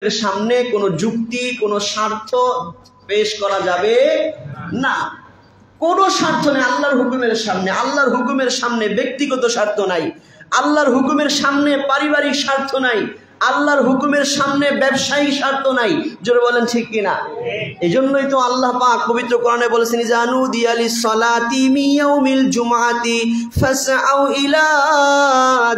সামনে কোনো যুক্তি কোনো স্বার্থ পেশ করা যাবে না। কোনো স্বার্থ নেই আল্লাহর হুকুমের সামনে। আল্লাহর হুকুমের সামনে ব্যক্তিগত স্বার্থ নাই, আল্লাহর হুকুমের সামনে পারিবারিক স্বার্থ নাই, আল্লাহর হুকুমের সামনে ব্যবসায়িক স্বার্থ নাই। জোরে বলেন ঠিক কিনা? এই জন্যই তো আল্লাহ পাক পবিত্র কোরআনে বলেছেন, জানু দিয়ালিস সালাতি মিয়াউমিল জুমআতি ফাসআউ ইলা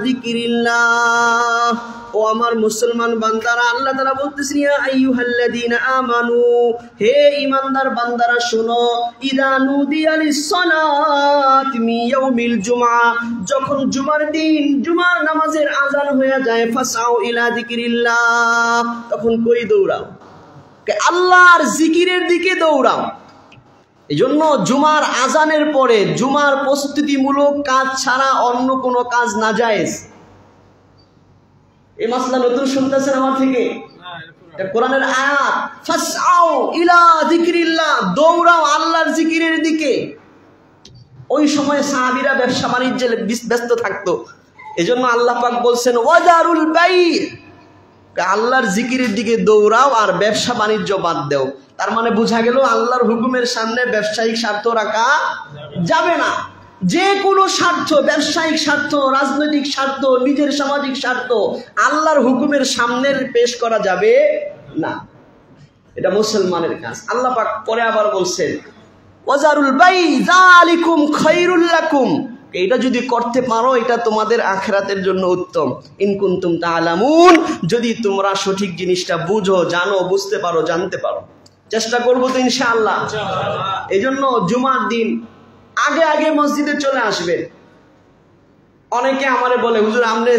যিকরিল্লাহ। ও আমার মুসলমান বান্দারা, আল্লাহ তাআলা বলতেছেন, ইয়া আইয়ুহাল্লাযীনা আমানু, হে ঈমানদার বান্দারা শোনো, ইযা নুদিয়ালিস সালাত মিয়াউমিল জুমআ, যখন জুমার দিন জুমার নামাজের আযান হয়ে যায়, ফাসআউ ইলা যিকরিল্লাহ, তখন কই দৌড়াও? আল্লাহর জিকিরের দিকে দৌড়াও। এজন্য জুমার আযানের পরে জুমার প্রস্তুতিমূলক কাজ ছাড়া অন্য কোনো কাজ নাজায়েজ। এই মাসলা নতুন শুনতেছেন আমার থেকে? কোরআনের আয়াত, ফাসআউ ইলা যিকরিল্লাহ, দৌড়াও আল্লাহর জিকিরের দিকে। ওই সময় সাহাবীরা ব্যবসা বাণিজ্যে ব্যস্ত থাকতো। এজন্য আল্লাহ পাক বলছেন, ওয়াজারুল বাই, আল্লাহর জিকিরের দিকে দৌড়াও আর ব্যবসা বাণিজ্য বাদ দাও। তার মানে বোঝা গেল আল্লাহর হুকুমের সামনে ব্যবসায়িক স্বার্থ রাখা যাবে না। যে কোনো স্বার্থ, ব্যবসায়িক স্বার্থ, রাজনৈতিক স্বার্থ, নিজের সামাজিক স্বার্থ আল্লাহর হুকুমের সামনে পেশ করা যাবে না। এটা মুসলমানের কাজ। আল্লাহ পাক পরে আবার বলছেন, ওয়াজারুল বাই যালিকুম খায়রুল লাকুম, এটা যদি করতে পারো এটা তোমাদের আখিরাতের জন্য উত্তম। ইন কুনতুম তাআলামুন, যদি তোমরা সঠিক জিনিসটা বুঝো, জানো, বুঝতে পারো, জানতে পারো। চেষ্টা করবো তো ইনশাআল্লাহ। এই জন্য জুমার দিন আগে আগে মসজিদে চলে আসবে। অনেকে আমারে বলে, হুজুর আপনি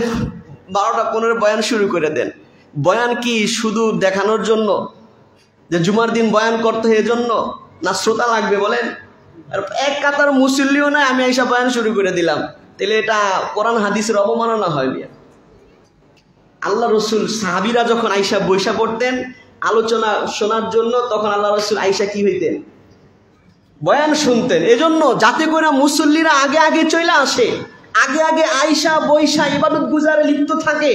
12টা 15 বয়ান শুরু করে দেন। বয়ান কি শুধু দেখানোর জন্য যে জুমার দিন বয়ান করতে হয় এজন্য, না শ্রোতা লাগবে বলেন? আর এক কাতার মুসল্লিও নাই, আমি আইসা বয়ান শুরু করে দিলাম, তাহলে এটা কোরআন হাদিসের অবমাননা হয়। আল্লাহ রসুল সাহাবীরা যখন আইসা বৈশা পড়তেন আলোচনা শোনার জন্য, তখন আল্লাহ রসুল আইসা কি হইতেন? বয়ান শুনতেন। এজন্য যাতে করে মুসল্লিরা আগে আগে চলে আসে, আগে আগে আইসা বৈশা ইবাদত গুজারে লিপ্ত থাকে,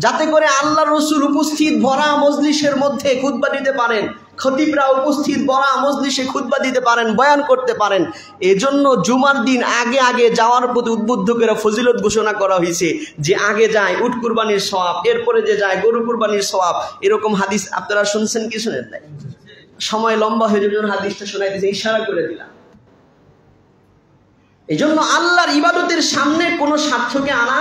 যাতে করে আল্লাহ রসুল উপস্থিত ভরা মজলিসের মধ্যে খুতবা দিতে পারেন, খতিবরা উপস্থিত ভরা মজলিসে খুতবা দিতে পারেন, বয়ান করতে পারেন। এজন্য জুমার দিন আগে আগে যাওয়ার প্রতি উদ্বুদ্ধ করে ফজিলত ঘোষণা করা হয়েছে যে আগে যায় উট কুরবানির সওয়াব, এরপরে যে যায় গরু কুরবানির সওয়াব। এরকম হাদিস আপনারা শুনছেন কি শুনেন নাই? সময় লম্বা হয়ে যাবে, হাদিসটা শোনাইতেছে, ইশারা করে দিলাম। এই জন্য আল্লাহর ইবাদতের সামনে কোনো স্বার্থকে আনা